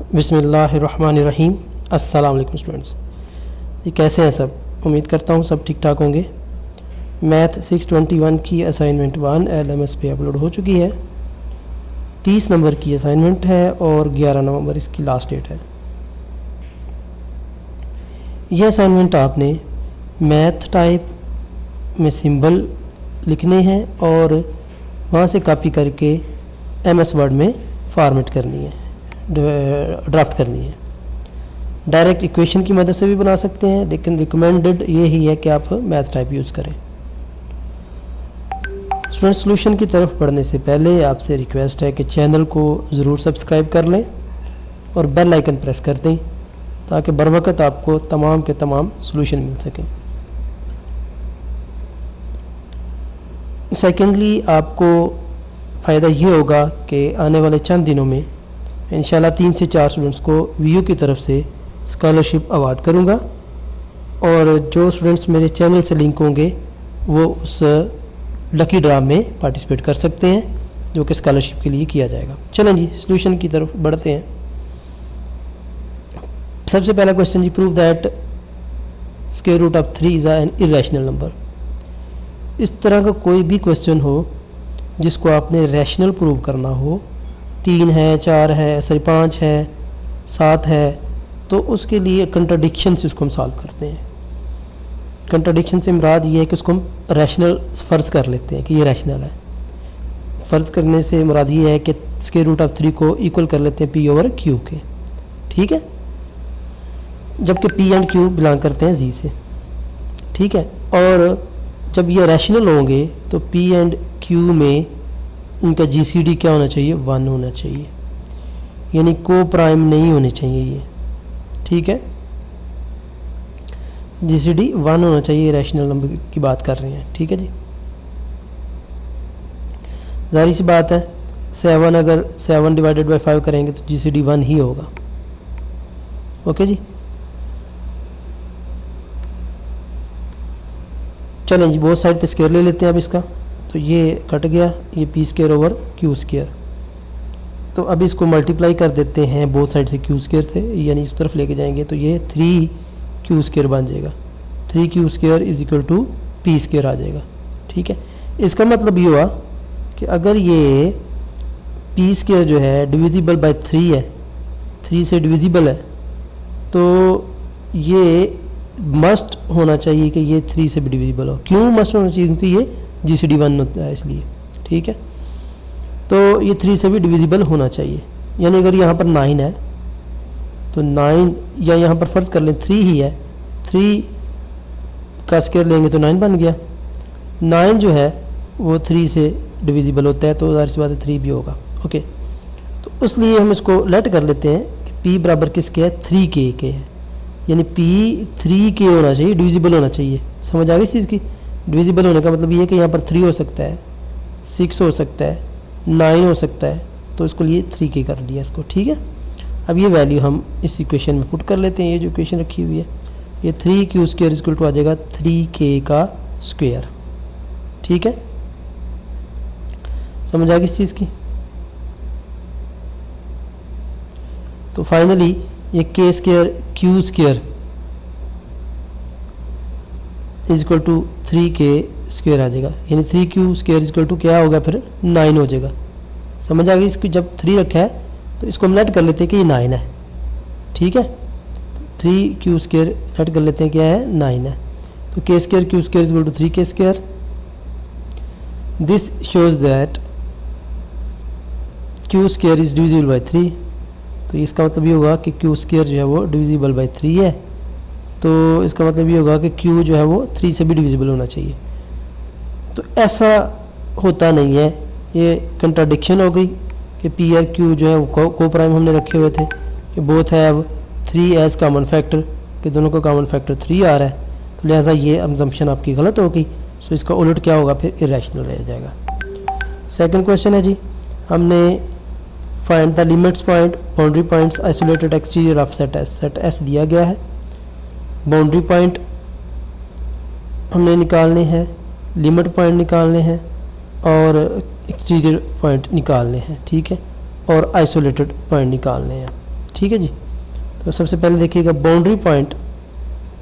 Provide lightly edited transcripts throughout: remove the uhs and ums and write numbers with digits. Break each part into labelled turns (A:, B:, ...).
A: बिस्मिल्लाहिर्रहमानिर्रहीम। अस्सलाम वालेकुम स्टूडेंट्स, ये कैसे हैं सब? उम्मीद करता हूँ सब ठीक ठाक होंगे। मैथ 621 की असाइनमेंट 1 LMS पे अपलोड हो चुकी है। 30 नंबर की असाइनमेंट है और 11 नवंबर इसकी लास्ट डेट है। यह असाइनमेंट आपने मैथ टाइप में सिंबल लिखने हैं और वहाँ से कॉपी करके MS वर्ड में फॉर्मेट करनी है, ड्राफ्ट करनी है। डायरेक्ट इक्वेशन की मदद से भी बना सकते हैं, लेकिन रिकमेंडेड ये ही है कि आप मैथ टाइप यूज़ करें। स्टूडेंट, सॉल्यूशन की तरफ बढ़ने से पहले आपसे रिक्वेस्ट है कि चैनल को ज़रूर सब्सक्राइब कर लें और बेल आइकन प्रेस कर दें ताकि बर वक्त आपको तमाम के तमाम सॉल्यूशन मिल सकें। सेकेंडली, आपको फ़ायदा ये होगा कि आने वाले चंद दिनों में इंशाल्लाह 3 से 4 स्टूडेंट्स को VU की तरफ से स्कॉलरशिप अवार्ड करूँगा और जो स्टूडेंट्स मेरे चैनल से लिंक होंगे वो उस लकी ड्रा में पार्टिसिपेट कर सकते हैं, जो कि स्कॉलरशिप के लिए किया जाएगा। चलें जी, सॉल्यूशन की तरफ बढ़ते हैं। सबसे पहला क्वेश्चन जी, prove that square root of 3 is an irrational number. इस तरह का कोई भी क्वेश्चन हो जिसको आपने रैशनल प्रूव करना हो, 3 है, 4 है, 5 है, 7 है, तो उसके लिए कंट्राडिक्शन से उसको हम सॉल्व करते हैं। कंट्राडिक्शन से मुराद ये है कि उसको हम रैशनल फ़र्ज़ कर लेते हैं कि ये रैशनल है। फ़र्ज़ करने से मुराद ये है कि स्क्वायर रूट ऑफ 3 को इक्वल कर लेते हैं P/Q के, ठीक है, जबकि P एंड Q बिलोंग करते हैं Z से, ठीक है। और जब ये रैशनल होंगे तो P एंड Q में इनका GCD क्या होना चाहिए? 1 होना चाहिए, यानी को प्राइम नहीं होने चाहिए ये, ठीक है। GCD 1 होना चाहिए, रैशनल नंबर की बात कर रहे हैं, ठीक है जी। जाहिर सी बात है, 7 अगर 7 डिवाइडेड बाई 5 करेंगे तो GCD 1 ही होगा, ओके जी। चलें जी, बहुत साइड पे स्क्वायर ले लेते हैं अब इसका, तो ये कट गया, ये P² / Q²। तो अब इसको मल्टीप्लाई कर देते हैं बोथ साइड से Q² से, यानी इस तरफ लेके जाएंगे तो ये 3Q² बन जाएगा। 3Q² = P² आ जाएगा, ठीक है। इसका मतलब ये हुआ कि अगर ये P² जो है डिविजिबल बाय 3 है, 3 से डिविजिबल है, तो ये मस्ट होना चाहिए कि ये 3 से भी डिविजिबल हो। क्यों मस्ट होना चाहिए? क्योंकि ये GCD 1 होता है इसलिए, ठीक है। तो ये 3 से भी डिविजिबल होना चाहिए, यानी अगर यहाँ पर 9 है तो 9, या यहाँ पर फ़र्ज़ कर लें 3 ही है, 3 का स्क्वायर लेंगे तो 9 बन गया। 9 जो है वो 3 से डिविजिबल होता है, तो ज़ाहिर सी बात है 3 भी होगा, ओके। तो इसलिए हम इसको लेट कर लेते हैं कि P बराबर किसके है? 3K के है, यानी P 3K होना चाहिए, डिविजिबल होना चाहिए। समझ आ गई इस चीज़ की? डिविजिबल होने का मतलब ये है कि यहाँ पर 3 हो सकता है, 6 हो सकता है, 9 हो सकता है, तो इसको लिए 3K कर दिया इसको, ठीक है। अब ये वैल्यू हम इस इक्वेशन में पुट कर लेते हैं। ये जो इक्वेशन रखी हुई है, ये 3Q² = आ जाएगा 3K का स्क्वायर, ठीक है। समझ आ गई इस चीज़ की? तो फाइनली ये K² Q² = 3K² आ जाएगा, यानी 3Q² क्या होगा फिर? 9 हो जाएगा। समझ आ गई इसकी? जब 3 रखा है तो इसको हम लेट कर लेते हैं कि ये 9 है, ठीक है। 3Q² लेट कर लेते हैं क्या है? 9 है। तो K² Q² = 3K²। This shows that Q² is divisible by 3। तो इसका मतलब ये होगा कि Q² जो है वो डिविजिबल बाई 3 है, तो इसका मतलब ये होगा कि Q जो है वो 3 से भी डिविजिबल होना चाहिए। तो ऐसा होता नहीं है, ये कंट्राडिक्शन हो गई कि P और Q जो है वो को प्राइम हमने रखे हुए थे कि both have 3 as common factor, कि दोनों का कॉमन फैक्टर 3 आ रहा है, तो लिहाजा ये असम्पशन आपकी गलत हो गई। सो इसका उलट क्या होगा फिर? इरेशनल रह जाएगा। सेकंड क्वेश्चन है जी, हमने find the limits point, boundary points isolated exterior of set S। Set S दिया गया है, बाउंड्री पॉइंट हमने निकालने हैं, लिमिट पॉइंट निकालने हैं और एक्सटीरियर पॉइंट निकालने हैं, ठीक है, और आइसोलेटेड पॉइंट निकालने हैं, ठीक है जी। तो सबसे पहले देखिएगा बाउंड्री पॉइंट,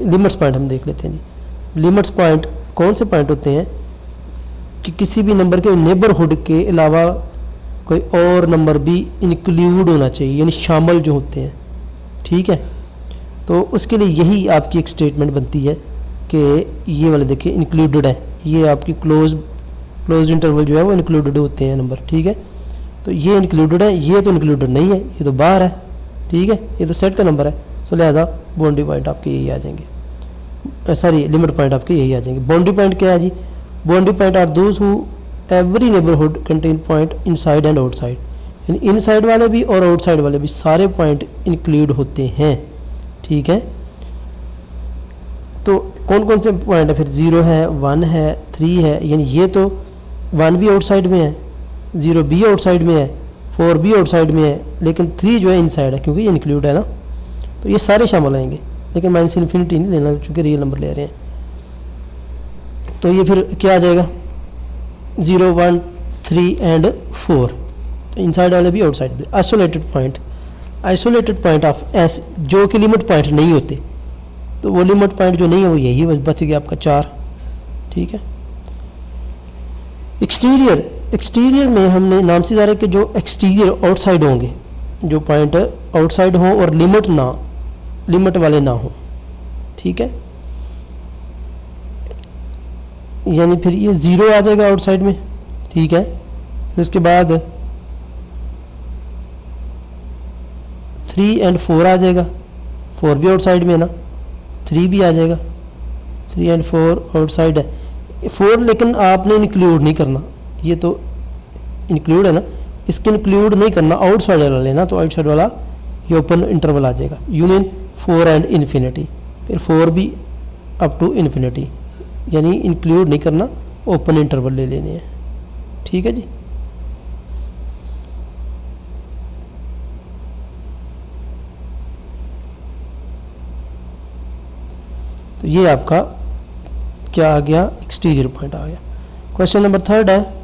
A: लिमिट्स पॉइंट हम देख लेते हैं जी। लिमिट्स पॉइंट कौन से पॉइंट होते हैं कि किसी भी नंबर के नेबरहुड के अलावा कोई और नंबर भी इंक्लूड होना चाहिए, यानी शामिल जो होते हैं, ठीक है। तो उसके लिए यही आपकी एक स्टेटमेंट बनती है कि ये वाले देखिए इंक्लूडेड है, ये आपकी क्लोज इंटरवल जो है वो इंक्लूडेड होते हैं नंबर, ठीक है। तो ये इंक्लूडेड है, ये तो इंक्लूडेड नहीं है, ये तो बाहर है, ठीक है, ये तो सेट का नंबर है। तो लिहाजा बाउंड्री पॉइंट आपके यही आ जाएंगे, सॉरी लिमिट पॉइंट आपके यही आ जाएंगे। बाउंड्री पॉइंट क्या है जी? Boundary point are those who every neighbourhood contain point inside and outside, यानी इनसाइड वाले भी और आउटसाइड वाले भी सारे पॉइंट इंक्लूड होते हैं, ठीक है। तो कौन कौन से पॉइंट है फिर? 0 है, 1 है, 3 है, यानी ये तो 1 भी आउटसाइड में है, 0 भी आउटसाइड में है, 4 भी आउटसाइड में है, लेकिन 3 जो है इनसाइड है क्योंकि ये इंक्लूड है ना। तो ये सारे शामिल आएंगे, लेकिन माइनस इन्फिनिटी नहीं लेना क्योंकि रियल नंबर ले रहे हैं। तो ये फिर क्या आ जाएगा? 0, 1, 3 एंड 4, इनसाइड वाले भी आउटसाइड भी। आइसोलेटेड पॉइंट ऑफ एस जो कि लिमिट पॉइंट नहीं होते, तो वो लिमिट पॉइंट जो नहीं है वो यही बच गया आपका 4, ठीक है। एक्सटीरियर में हमने नाम से जा रहे कि जो एक्सटीरियर आउटसाइड होंगे, जो पॉइंट आउटसाइड हो और लिमिट वाले ना हो, ठीक है। यानी फिर ये 0 आ जाएगा आउटसाइड में, ठीक है। फिर उसके बाद 3 एंड 4 आ जाएगा, 4 भी आउटसाइड में है ना, 3 भी आ जाएगा, 3 एंड 4 आउटसाइड है। 4 लेकिन आपने इंक्लूड नहीं करना, ये तो इंक्लूड है ना, इसके इंक्लूड नहीं करना, आउटसाइड वाला लेना। तो आउटसाइड वाला ये ओपन इंटरवल आ जाएगा, यूनियन 4 एंड इन्फिनिटी, फिर 4 भी अप टू इन्फिनिटी, यानी इंक्लूड नहीं करना, ओपन इंटरवल ले लेने हैं, ठीक है जी। तो ये आपका क्या आ गया? एक्सटीरियर पॉइंट आ गया। क्वेश्चन नंबर 3 है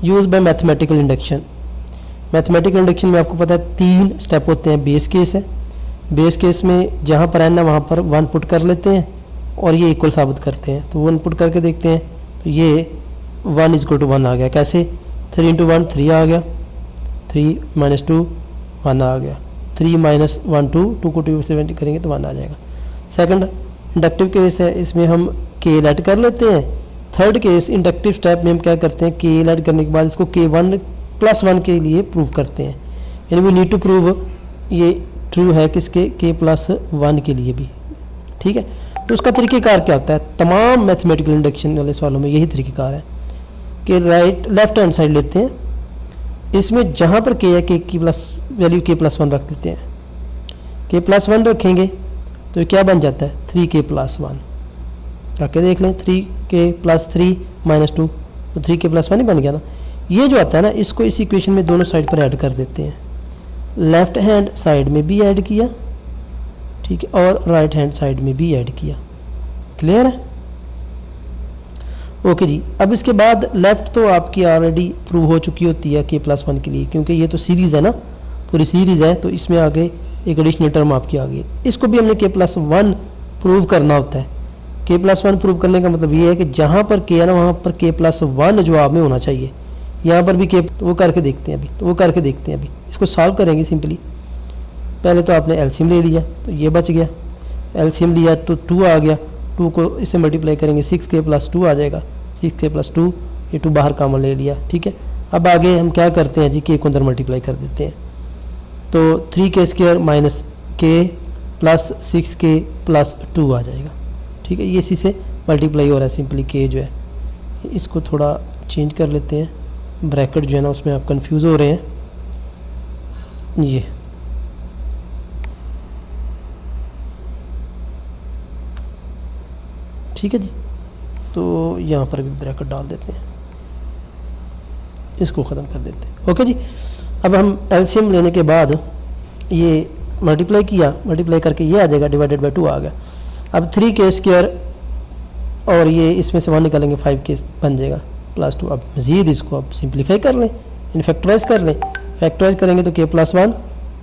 A: use by mathematical induction. Mathematical induction में आपको पता है 3 स्टेप होते हैं। बेस केस है, बेस केस में जहाँ पर एन है वहाँ पर 1 पुट कर लेते हैं और ये इक्वल साबित करते हैं। तो 1 पुट करके देखते हैं, तो ये 1 इक्वल टू 1 आ गया। कैसे? 3 इंटू 1 3 आ गया, 3 माइनस 2 1 आ गया, 3 माइनस 1 2 को 2 से करेंगे तो 1 आ जाएगा। सेकंड इंडक्टिव केस है, इसमें हम के ऐड कर लेते हैं। थर्ड केस इंडक्टिव स्टेप में हम क्या करते हैं? के ऐड करने के बाद इसको k1 + 1 के लिए प्रूव करते हैं, यानी वी नीड टू प्रूव ये ट्रू है किसके? k+1 के लिए भी, ठीक है। तो उसका तरीक़ेकार क्या होता है? तमाम मैथमेटिकल इंडक्शन वाले सवालों में यही तरीक़ेकार है कि लेफ्ट हैंड साइड लेते हैं, इसमें जहाँ पर k है k की वैल्यू k+1 रख देते हैं। k+1 रखेंगे तो ये क्या बन जाता है? 3k+1 रख के देख लें, 3k+3 - 2 तो 3k+1 ही बन गया ना। ये जो आता है ना, इसको इस इक्वेशन में दोनों साइड पर ऐड कर देते हैं। लेफ्ट हैंड साइड में भी ऐड किया, ठीक है, और राइट हैंड साइड में भी ऐड किया। क्लियर है? ओके जी। अब इसके बाद लेफ्ट तो आपकी ऑलरेडी प्रूव हो चुकी होती है k+1 के लिए, क्योंकि ये तो सीरीज़ है ना, पूरी सीरीज़ है, तो इसमें आगे एक एडिशनल टर्म आपकी आ गई। इसको भी हमने k+1 प्रूव करना होता है। k+1 प्रूव करने का मतलब ये है कि जहाँ पर k है ना, वहाँ पर k+1 जवाब में होना चाहिए। यहाँ पर भी k, तो वो करके देखते हैं अभी, इसको सॉल्व करेंगे सिंपली। पहले तो आपने एलसीएम ले लिया, तो ये बच गया। एलसीएम लिया तो 2 आ गया, 2 को इससे मल्टीप्लाई करेंगे 6k+2 आ जाएगा, 6k+2, ये 2 बाहर कॉमन ले लिया, ठीक है। अब आगे हम क्या करते हैं जी? k को अंदर मल्टीप्लाई कर देते हैं, तो 3k² - k + 6k+2 आ जाएगा, ठीक है। ये इसी से मल्टीप्लाई हो रहा है सिंपली, k जो है। इसको थोड़ा चेंज कर लेते हैं, ब्रैकेट जो है ना उसमें आप कंफ्यूज हो रहे हैं, ये ठीक है जी। तो यहाँ पर भी ब्रैकेट डाल देते हैं, इसको ख़त्म कर देते हैं। ओके जी। अब हम एलसीएम लेने के बाद ये मल्टीप्लाई किया, मल्टीप्लाई करके ये आ जाएगा, डिवाइडेड बाय 2 आ गया। अब 3k² और ये इसमें से 1 निकालेंगे, 5k बन जाएगा +2। अब मज़ीद इसको अब सिंप्लीफाई कर लें, इन फैक्टराइज कर लें। फैक्टराइज करेंगे तो k+1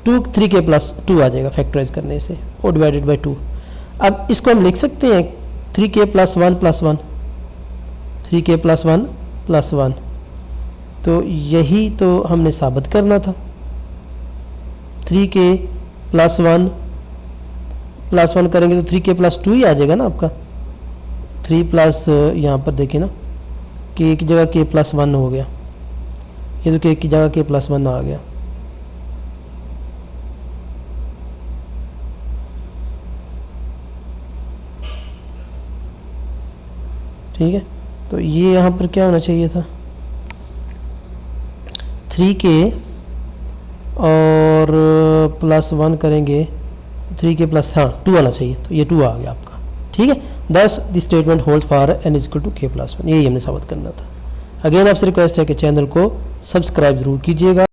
A: 3 के प्लस 2 आ जाएगा फैक्टराइज करने से, और डिवाइडेड बाई 2। अब इसको हम लिख सकते हैं 3 के प्लस 1 प्लस 1, 3 के प्लस 1 प्लस 1। तो यही तो हमने साबित करना था। 3 के प्लस 1 करेंगे तो 3 के प्लस 2 ही आ जाएगा ना आपका। 3 प्लस यहाँ पर देखिए ना के की जगह के प्लस 1 हो गया, ये तो के की जगह के प्लस 1 आ गया। ठीक है, तो ये यहाँ पर क्या होना चाहिए था, 3 के और प्लस 1 करेंगे 3 के प्लस 2 आना चाहिए, तो ये 2 आ गया आपका। ठीक है, does the statement hold for n is equal to k plus 1, यही हमने साबित करना था। अगेन आपसे रिक्वेस्ट है कि चैनल को सब्सक्राइब जरूर कीजिएगा।